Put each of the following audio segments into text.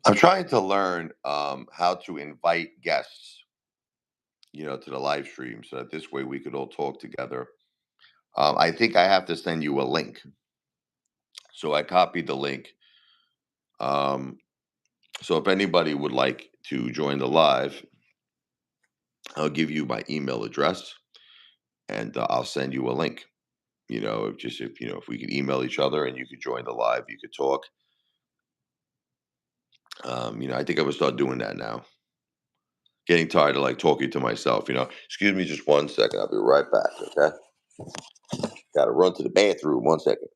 I'm trying to learn how to invite guests, to the live stream, so that this way we could all talk together. I think I have to send you a link. So I copied the link. Um, so if anybody would like to join the live, I'll give you my email address and I'll send you a link. If we could email each other and you could join the live, you could talk. I think I would start doing that now. Getting tired of like talking to myself. Excuse me, just 1 second. I'll be right back. Okay. Got to run to the bathroom. 1 second.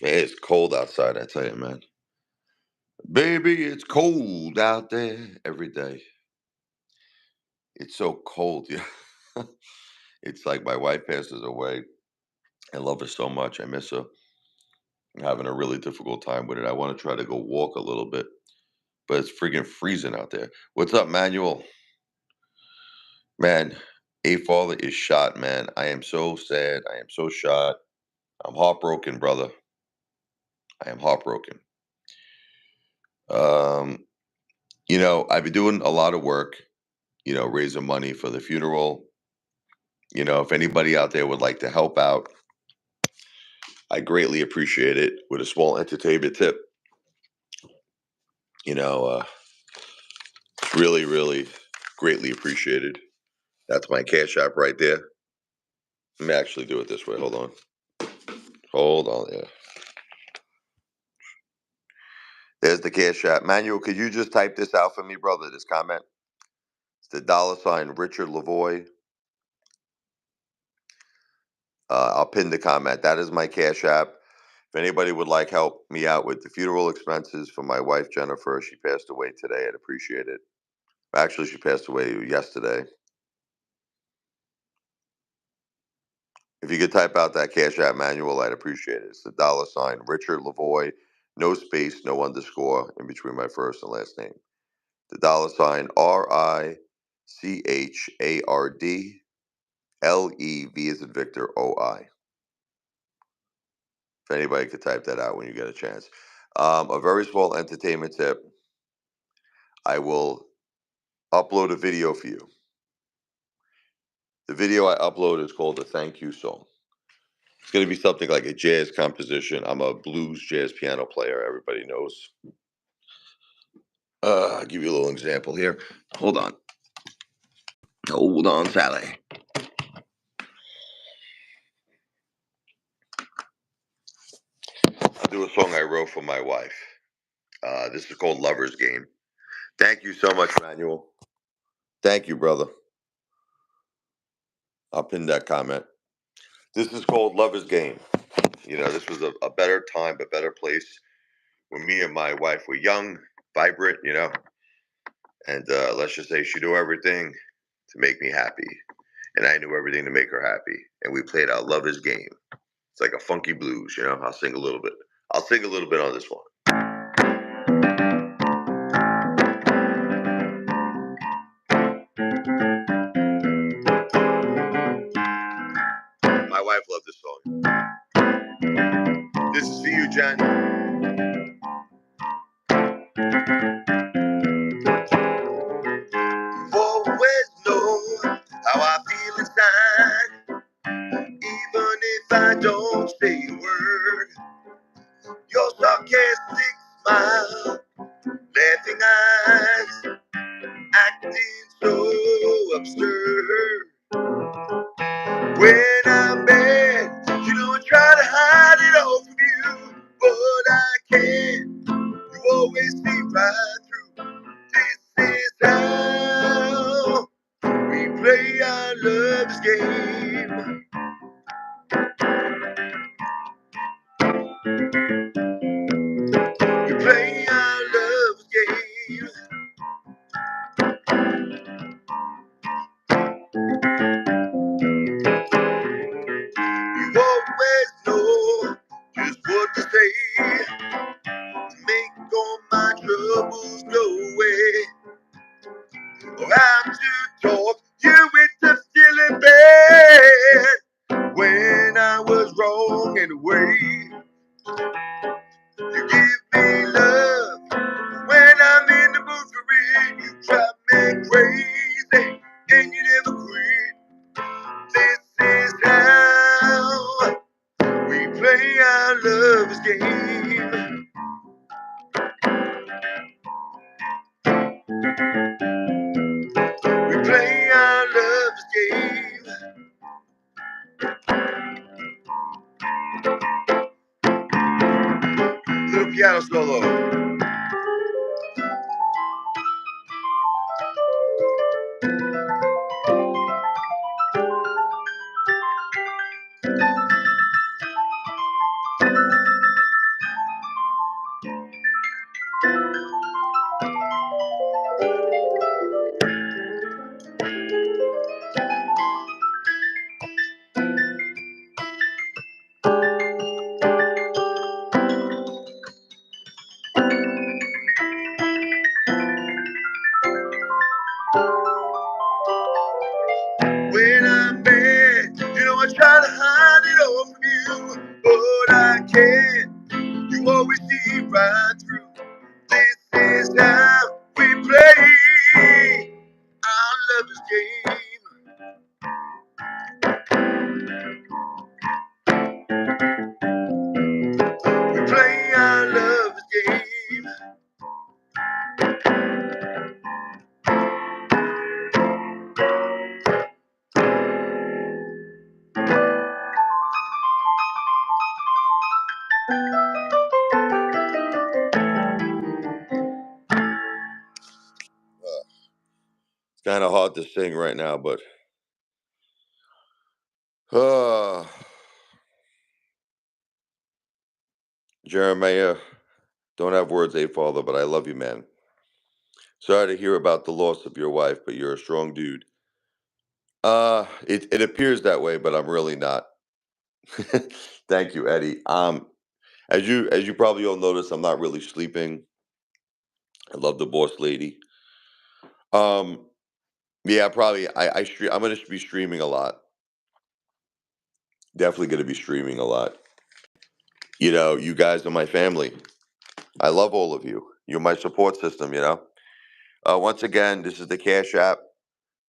Man, it's cold outside, I tell you, man. Baby, it's cold out there every day. It's so cold. Yeah. It's like my wife passes away. I love her so much. I miss her. I'm having a really difficult time with it. I want to try to go walk a little bit, but it's freaking freezing out there. What's up, Manuel? Man, Apefather is shot, man. I am so sad. I am so shot. I'm heartbroken, brother. I am heartbroken. Um, I've been doing a lot of work, raising money for the funeral. If anybody out there would like to help out, I greatly appreciate it with a small entertainment tip. You know, uh, really, really greatly appreciated. That's my cash app right there. Let me actually do it this way. Hold on. Hold on. Yeah. There's the cash app. Manuel, could you just type this out for me, brother? This comment. It's the $ Richard Lavoy. I'll pin the comment. That is my cash app. If anybody would like help me out with the funeral expenses for my wife Jennifer, she passed away today. I'd appreciate it. Actually, she passed away yesterday. If you could type out that cash app manual, I'd appreciate it. It's the $ Richard Lavoy, no space, no underscore in between my first and last name. The $RICHARDLEV as in Victor OI. If anybody could type that out when you get a chance. A very small entertainment tip. I will upload a video for you. The video I upload is called a thank you song. It's going to be something like a jazz composition. I'm a blues jazz piano player, everybody knows. I'll give you a little example here. Hold on. Hold on, Sally. I'll do a song I wrote for my wife. This is called Lover's Game. Thank you so much, Manuel. Thank you, brother. I'll pin that comment. This is called Lover's Game. This was a better time, a better place when me and my wife were young, vibrant, and let's just say she knew everything to make me happy. And I knew everything to make her happy. And we played our Lover's Game. It's like a funky blues, I'll sing a little bit. I'll sing a little bit on this one. My wife loved this song. This is for you, Jen. Always know how I feel inside, even if I don't say a word. Your sarcastic smile, laughing eyes, acting so absurd. play our love's game. We play our love's game. You always know just what to say to make all my troubles go away. Or how to talk you into feeling bad when I was wrong in a way. You give me love when I'm in the mood for it. You drive me crazy and you never quit. This is how we play our love's game. We play our love's game. Little piano solo. When I'm bad, you know I try to hide it all from you, but I can't. You always see right through. This is how we play our lover's game. We play our lover's game. It's kind of hard to sing right now, but uh, Jeremiah, don't have words, Father, but I love you, man. Sorry to hear about the loss of your wife, but you're a strong dude. It appears that way, but I'm really not. Thank you, Eddie. As you probably all noticed, I'm not really sleeping. I love the boss lady. Um, yeah, probably. I'm gonna be streaming a lot. Definitely gonna be streaming a lot. You know, you guys are my family. I love all of you. You're my support system. You know. Once again, this is the Cash App,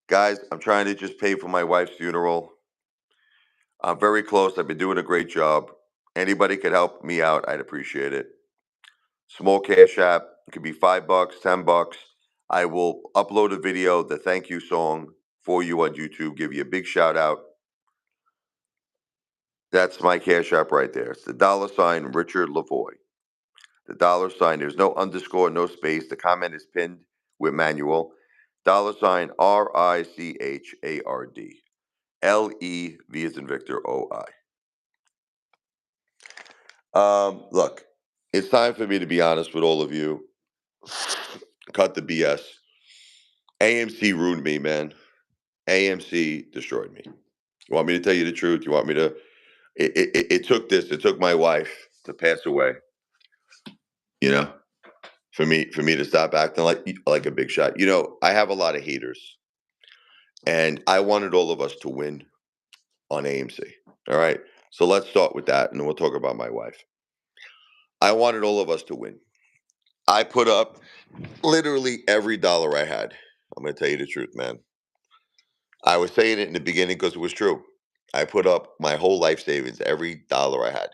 guys. I'm trying to just pay for my wife's funeral. I'm very close. I've been doing a great job. Anybody could help me out. I'd appreciate it. Small Cash App. It could be $5, $10. I will upload a video, the thank you song for you on YouTube. Give you a big shout out. That's my Cash App right there. It's the $ Richard Lavoy. The $. There's no underscore, no space. The comment is pinned with manual. $RICHARD. LEV as in Victor OI. Look, it's time for me to be honest with all of you. Cut the BS. AMC ruined me, man. AMC destroyed me. You want me to tell you the truth? You want me to? It took this. It took my wife to pass away. You know, for me to stop acting like a big shot. You know, I have a lot of haters, and I wanted all of us to win on AMC. All right, so let's start with that, and then we'll talk about my wife. I wanted all of us to win. I put up literally every dollar I had. I'm going to tell you the truth, man. I was saying it in the beginning because it was true. I put up my whole life savings, every dollar I had,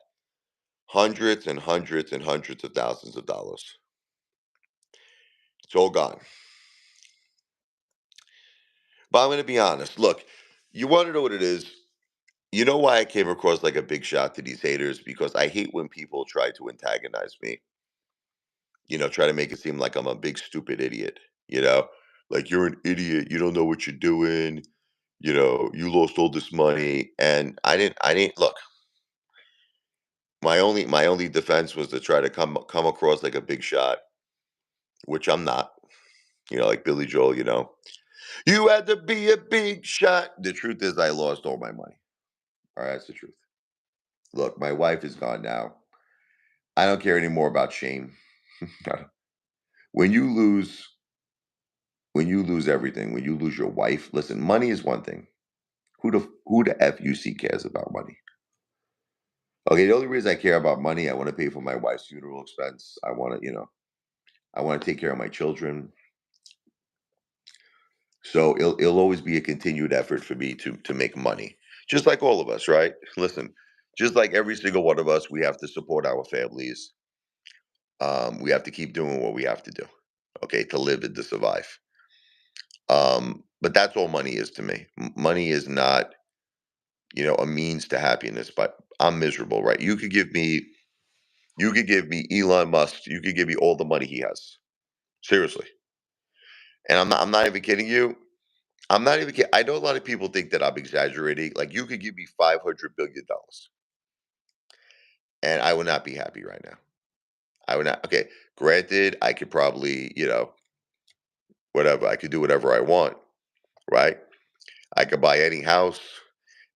hundreds and hundreds and hundreds of thousands of dollars. It's all gone. But I'm going to be honest. Look, you want to know what it is? You know why I came across like a big shot to these haters? Because I hate when people try to antagonize me. You know, try to make it seem like I'm a big stupid idiot. You know, like you're an idiot. You don't know what you're doing. You lost all this money, and I didn't look. My only defense was to try to come across like a big shot, which I'm not. Like Billy Joel. You had to be a big shot. The truth is, I lost all my money. All right, that's the truth. Look, my wife is gone now. I don't care anymore about shame. when you lose, when you lose everything, when you lose your wife, listen, money is one thing. Who the fuck cares about money? Okay, the only reason I care about money, I want to pay for my wife's funeral expense. I want to take care of my children. So it'll always be a continued effort for me to make money, just like all of us, right? Listen, just like every single one of us, we have to support our families. We have to keep doing what we have to do, okay, to live and to survive. But that's all money is to me. Money is not, a means to happiness. But I'm miserable, right? You could give me Elon Musk. You could give me all the money he has. Seriously, and I'm not even kidding you. I'm not even kidding. I know a lot of people think that I'm exaggerating. Like you could give me $500 billion, and I would not be happy right now. I would not. Okay, granted, I could probably, whatever. I could do whatever I want, right? I could buy any house,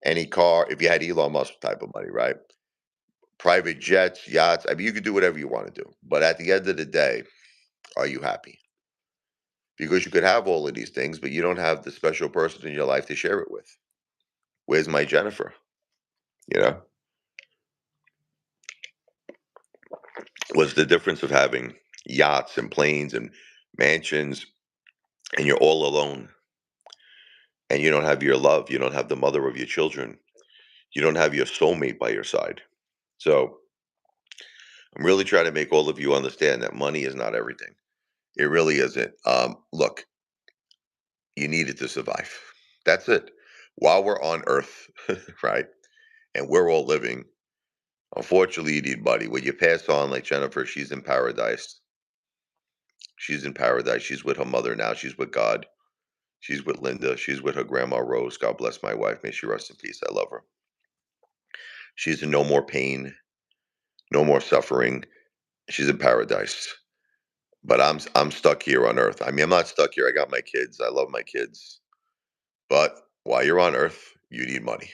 any car. If you had Elon Musk type of money, right? Private jets, yachts. I mean, you could do whatever you want to do. But at the end of the day, are you happy? Because you could have all of these things, but you don't have the special person in your life to share it with. Where's my Jennifer? You know, what's the difference of having yachts and planes and mansions and you're all alone and you don't have your love, you don't have the mother of your children, you don't have your soulmate by your side. So I'm really trying to make all of you understand that money is not everything. It really isn't. Look, you need it to survive. That's it. While we're on Earth, right, and we're all living, unfortunately, you need money. When you pass on, like Jennifer, she's in paradise. She's in paradise. She's with her mother now. She's with God. She's with Linda. She's with her grandma Rose. God bless my wife. May she rest in peace. I love her. She's in no more pain, no more suffering. She's in paradise. But I'm stuck here on Earth. I mean, I'm not stuck here. I got my kids. I love my kids. But while you're on Earth, you need money.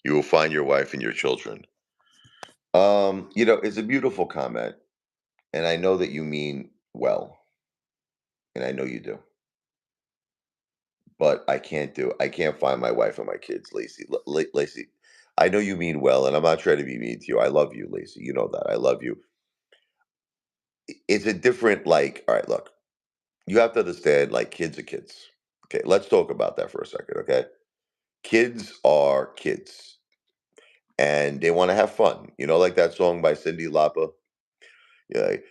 You will find your wife and your children. It's a beautiful comment, and I know that you mean well, and I know you do. But I can't find my wife and my kids, Lacey. Lacey, I know you mean well, and I'm not trying to be mean to you. I love you, Lacey. You know that. I love you. It's a different, like, all right, look, you have to understand, like, kids are kids. Okay, let's talk about that for a second, okay? Kids are kids, and they want to have fun. Like that song by Cindy Lauper. Yeah, like,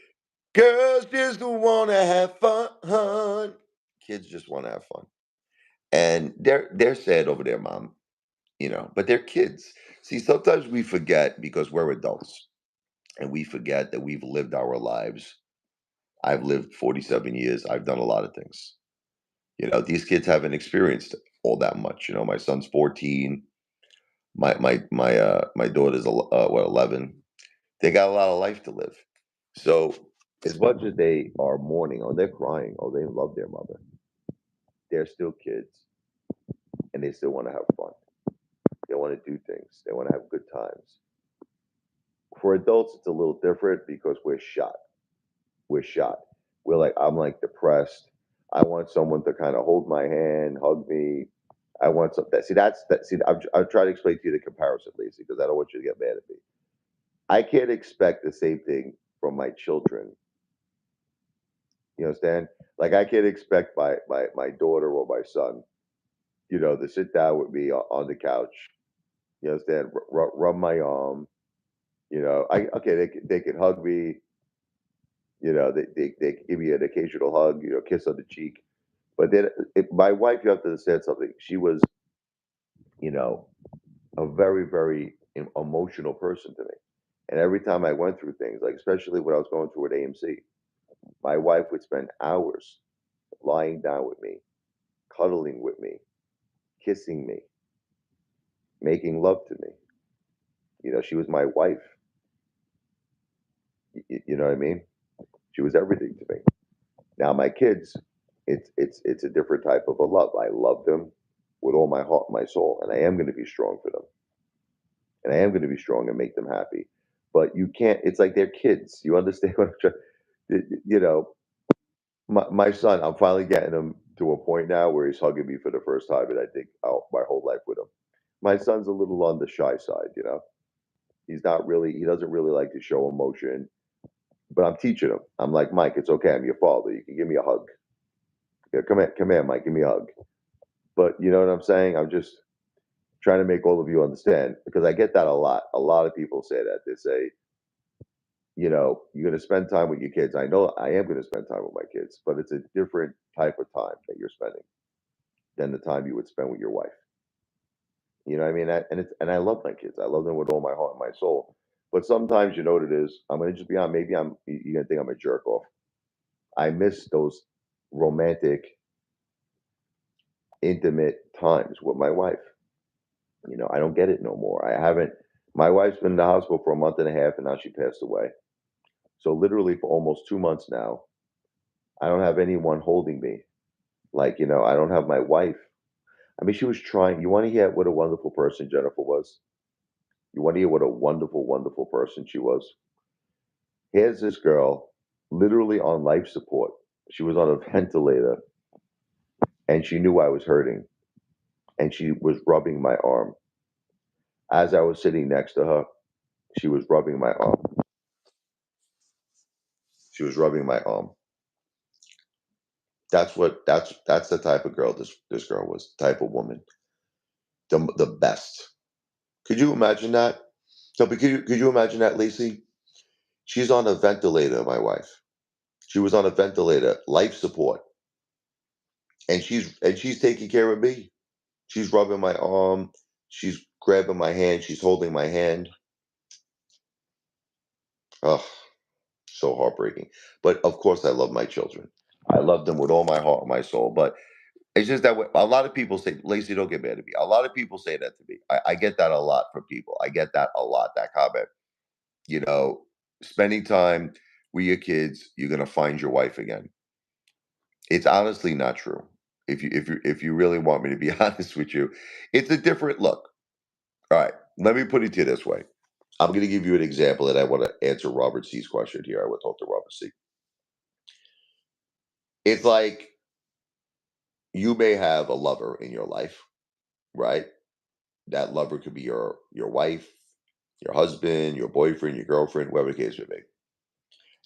girls just want to have fun. Kids just want to have fun, and they're sad over their mom, but they're kids. See, sometimes we forget because we're adults, and we forget that we've lived our lives. I've lived 47 years. I've done a lot of things. These kids haven't experienced all that much. My son's 14. My daughter's 11. They got a lot of life to live. So as much as they are mourning or they're crying or they love their mother, they're still kids and they still want to have fun. They want to do things. They want to have good times. For adults, it's a little different because we're shot. We're shot. I'm like depressed. I want someone to kind of hold my hand, hug me. I want some that. See, that's that. See, I'm trying to explain to you the comparison, Lacey, because I don't want you to get mad at me. I can't expect the same thing from my children. You understand? Like I can't expect my daughter or my son, to sit down with me on the couch. You understand? Rub my arm. I okay. They can hug me. They can give me an occasional hug. Kiss on the cheek. But then, my wife, you have to understand something. She was, you know, a very, very emotional person to me. And every time I went through things, like especially when I was going through at AMC, my wife would spend hours lying down with me, cuddling with me. kissing me, making love to me. She was my wife. You know what I mean? She was everything to me. Now my kids, it's a different type of a love. I love them with all my heart and my soul, and I am going to be strong for them, and I am going to be strong and make them happy. But you can't. It's like they're kids. You understand what I'm trying? You know, my son. I'm finally getting him to a point now where he's hugging me for the first time, and I think my whole life with him. My son's a little on the shy side. He's not really. He doesn't really like to show emotion. But I'm teaching him. I'm like, Mike, it's okay. I'm your father. You can give me a hug. Yeah, come here, Mike. Give me a hug. But you know what I'm saying? I'm just trying to make all of you understand because I get that a lot. A lot of people say that. They say, you're going to spend time with your kids. I know I am going to spend time with my kids, but it's a different type of time that you're spending than the time you would spend with your wife. You know what I mean? And I love my kids. I love them with all my heart and my soul. But sometimes you know what it is. I'm going to just be on. Maybe you're going to think I'm a jerk off. I miss those romantic, intimate times with my wife. I don't get it no more. I haven't. My wife's been in the hospital for a month and a half, and now she passed away. So literally for almost 2 months now, I don't have anyone holding me. Like I don't have my wife. I mean, she was trying. You want to hear what a wonderful person Jennifer was? You want to hear what a wonderful, wonderful person she was? Here's this girl, literally on life support. She was on a ventilator, and she knew I was hurting, and she was rubbing my arm as I was sitting next to her. She was rubbing my arm. She was rubbing my arm. That's the type of girl this girl was, type of woman, the best. Could you imagine that? So, but could you imagine that, Lacey? She's on a ventilator, my wife. She was on a ventilator, life support, and she's taking care of me. She's rubbing my arm. She's grabbing my hand. She's holding my hand. Oh, so heartbreaking. But of course, I love my children. I love them with all my heart and my soul. But it's just that a lot of people say, Lacey, don't get mad at me. A lot of people say that to me. I get that a lot from people. I get that a lot, that comment. You know, spending time with your kids, you're gonna find your wife again. It's honestly not true. If you really want me to be honest with you, it's a different look. All right, let me put it to you this way. I'm gonna give you an example, and I want to answer Robert C's question here. I will talk to Robert C. It's like you may have a lover in your life, right? That lover could be your wife, your husband, your boyfriend, your girlfriend, whatever the case may be.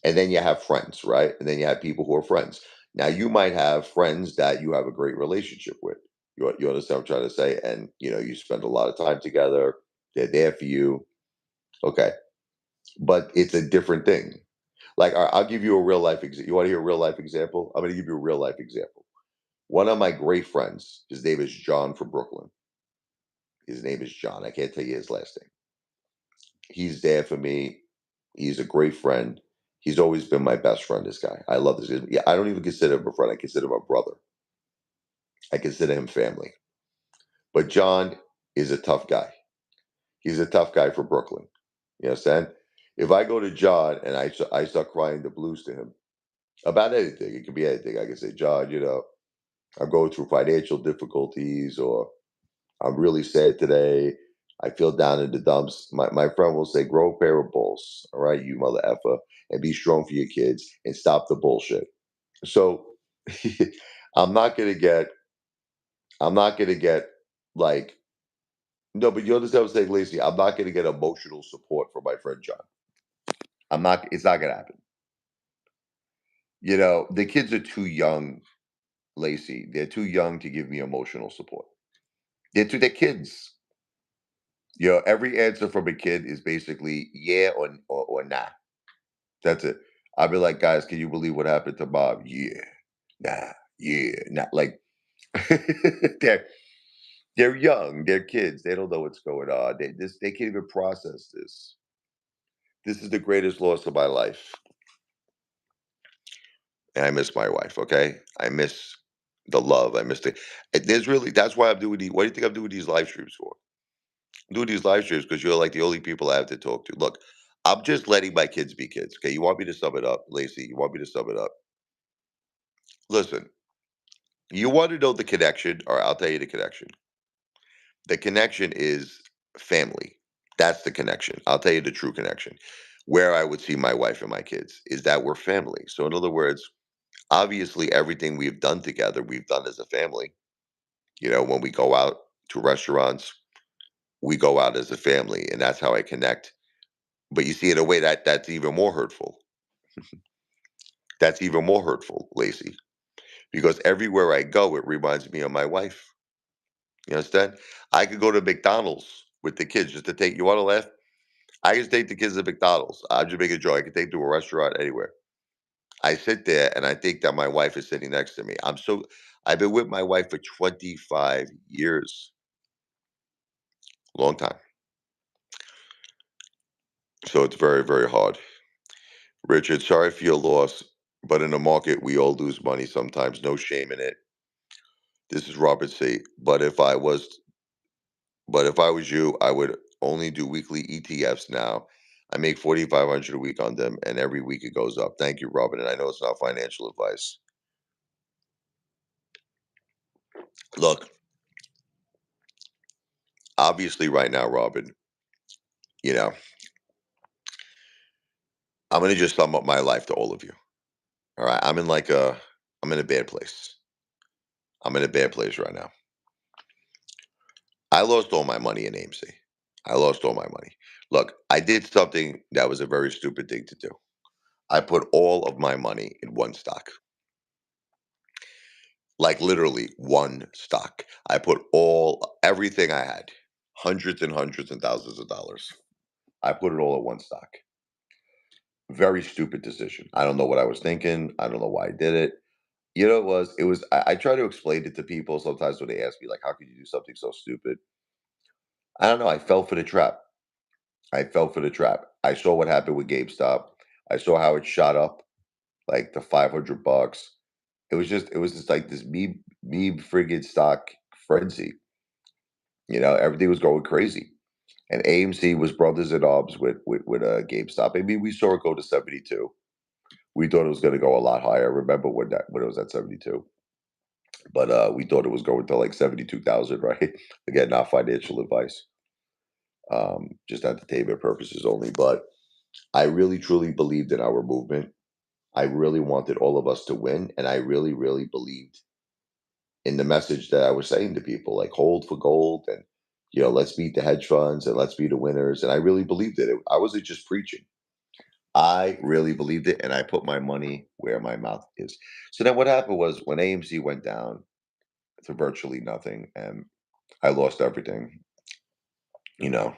And then you have friends, right? And then you have people who are friends. Now you might have friends that you have a great relationship with. You understand what I'm trying to say? And you spend a lot of time together. They're there for you. Okay. But it's a different thing. Like I'll give you a real life example. You want to hear a real life example? I'm going to give you a real life example. One of my great friends, his name is John from Brooklyn. His name is John. I can't tell you his last name. He's there for me. He's a great friend. He's always been my best friend, this guy. I love this guy. Yeah, I don't even consider him a friend. I consider him a brother. I consider him family. But John is a tough guy. He's a tough guy from Brooklyn. You understand? If I go to John and I start crying the blues to him about anything, it could be anything. I can say, John, I'm going through financial difficulties, or I'm really sad today. I feel down in the dumps. My friend will say, grow a pair of balls, all right, you mother effer, and be strong for your kids and stop the bullshit. So I'm not gonna get I'm not gonna get like no, but you understand what I'm saying, Lacey? I'm not gonna get emotional support from my friend John. It's not gonna happen. The kids are too young, Lacey. They're too young to give me emotional support. They're kids. Every answer from a kid is basically yeah or nah. That's it. I'll be like, guys, can you believe what happened to Bob? Yeah, nah, yeah, nah. Like they're they're young, they're kids. They don't know what's going on. They can't even process this. This is the greatest loss of my life, and I miss my wife. Okay, I miss the love. I miss the. There's really that's why I'm doing these. What do you think I'm doing these live streams for? I'm doing these live streams because you're like the only people I have to talk to. Look, I'm just letting my kids be kids. Okay, you want me to sum it up, Lacey? You want me to sum it up? Listen, you want to know the connection, or I'll tell you the connection. The connection is family. That's the connection. I'll tell you the true connection. Where I would see my wife and my kids is that we're family. So, in other words, obviously, everything we've done together, we've done as a family. When we go out to restaurants, we go out as a family, and that's how I connect. But you see, in a way, that's even more hurtful. That's even more hurtful, Lacey, because everywhere I go, it reminds me of my wife. You understand? I could go to McDonald's with the kids just to take. You want to laugh? I can take the kids to McDonald's. I'm just making a joke. I can take them to a restaurant anywhere. I sit there and I think that my wife is sitting next to me. I've been with my wife for 25 years, long time. So it's very, very hard. Richard, sorry for your loss, but in the market, we all lose money sometimes. No shame in it. This is Robert C. But if I was you, I would only do weekly ETFs now. I make 4,500 a week on them, and every week it goes up. Thank you, Robert. And I know it's not financial advice. Look, obviously, right now, Robin, you know, I'm gonna just sum up my life to all of you. All right, I'm in a bad place. I'm in a bad place right now. I lost all my money in AMC. I lost all my money. Look, I did something that was a very stupid thing to do. I put all of my money in one stock, like literally one stock. I put everything I had, hundreds and hundreds and thousands of dollars. I put it all in one stock. Very stupid decision. I don't know what I was thinking. I don't know why I did it. I try to explain it to people sometimes when they ask me, like, how could you do something so stupid? I don't know. I fell for the trap. I fell for the trap. I saw what happened with GameStop. I saw how it shot up like to $500. It was just like this meme friggin' stock frenzy. Everything was going crazy. And AMC was brothers in arms with GameStop. I mean, we saw it go to 72. We thought it was going to go a lot higher. Remember when it was at 72? But we thought it was going to like 72,000, right? Again, not financial advice, just entertainment purposes only. But I really truly believed in our movement. I really wanted all of us to win, and I really, really believed in the message that I was saying to people, like hold for gold, and let's beat the hedge funds and let's be the winners. And I really believed it. I wasn't just preaching. I really believed it, and I put my money where my mouth is. So then, what happened was when AMC went down to virtually nothing, and I lost everything. You know,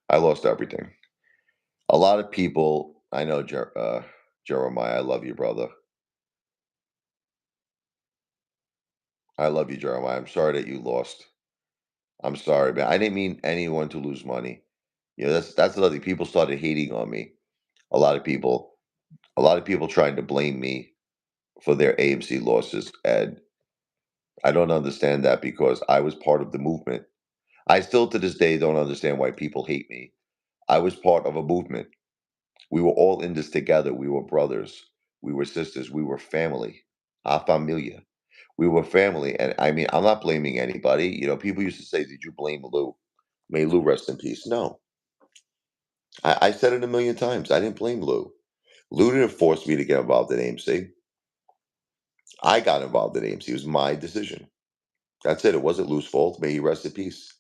I lost everything. A lot of people, I know, Jeremiah, I love you, brother. I love you, Jeremiah. I'm sorry that you lost. I'm sorry, man. I didn't mean anyone to lose money. That's another thing. People started hating on me. A lot of people, a lot of people trying to blame me for their AMC losses, and I don't understand that because I was part of the movement. I still to this day don't understand why people hate me. I was part of a movement. We were all in this together. We were brothers. We were sisters. We were family. A familia. We were family. And I mean, I'm not blaming anybody. People used to say, did you blame Lou? May Lou rest in peace. No. I said it a million times. I didn't blame Lou. Lou didn't force me to get involved in AMC. I got involved in AMC. It was my decision. That's it. It wasn't Lou's fault. May he rest in peace.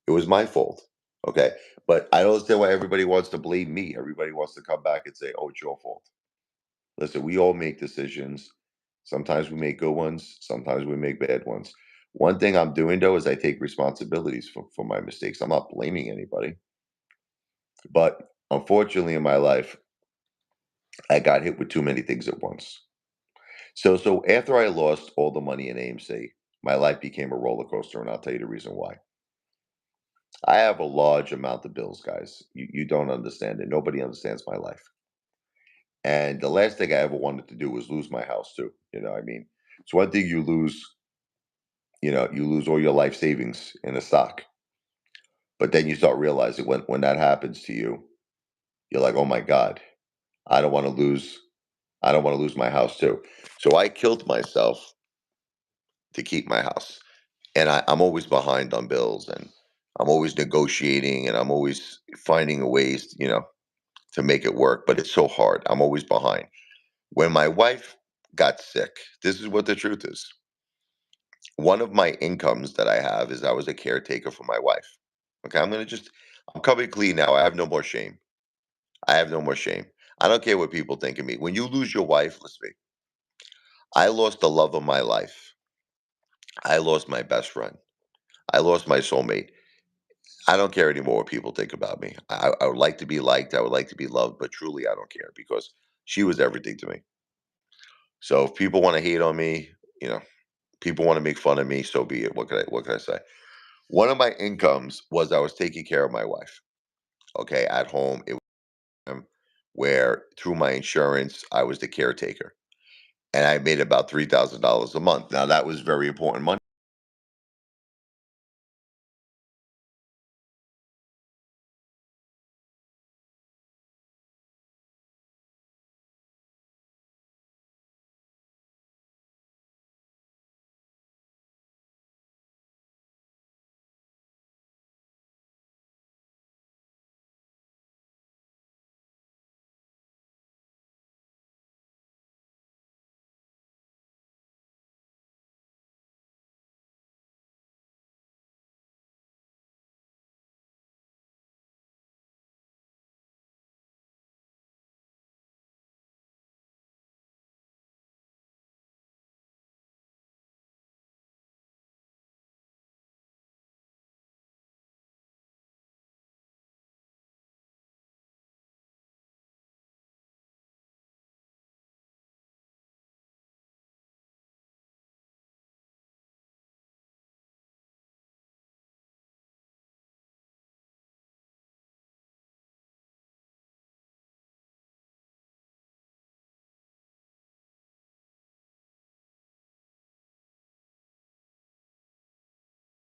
It was my fault. Okay. But I don't understand why everybody wants to blame me. Everybody wants to come back and say, oh, it's your fault. Listen, we all make decisions. Sometimes we make good ones, sometimes we make bad ones. One thing I'm doing though is I take responsibilities for my mistakes. I'm not blaming anybody. But unfortunately in my life, I got hit with too many things at once. So after I lost all the money in AMC, my life became a roller coaster, and I'll tell you the reason why. I have a large amount of bills, guys. You don't understand it. Nobody understands my life. And the last thing I ever wanted to do was lose my house too. I mean, It's one thing you lose all your life savings in a stock, but then you start realizing when that happens to you, you're like, oh my God, I don't want to lose I don't want to lose my house too. So I killed myself to keep my house. And I'm always behind on bills, and I'm always negotiating, and I'm always finding ways, to make it work. But it's so hard. I'm always behind. When my wife got sick, this is what the truth is. One of my incomes that I have is I was a caretaker for my wife. Okay, I'm coming clean now. I have no more shame. I have no more shame. I don't care what people think of me. When you lose your wife, listen to me. I lost the love of my life. I lost my best friend. I lost my soulmate. I don't care anymore what people think about me. I would like to be liked. I would like to be loved, but truly, I don't care because she was everything to me. So if people want to hate on me, you know, people want to make fun of me, so be it. What can I say? One of my incomes was I was taking care of my wife. Okay, at home, it was where through my insurance, I was the caretaker, and I made about $3,000 a month. Now that was very important money.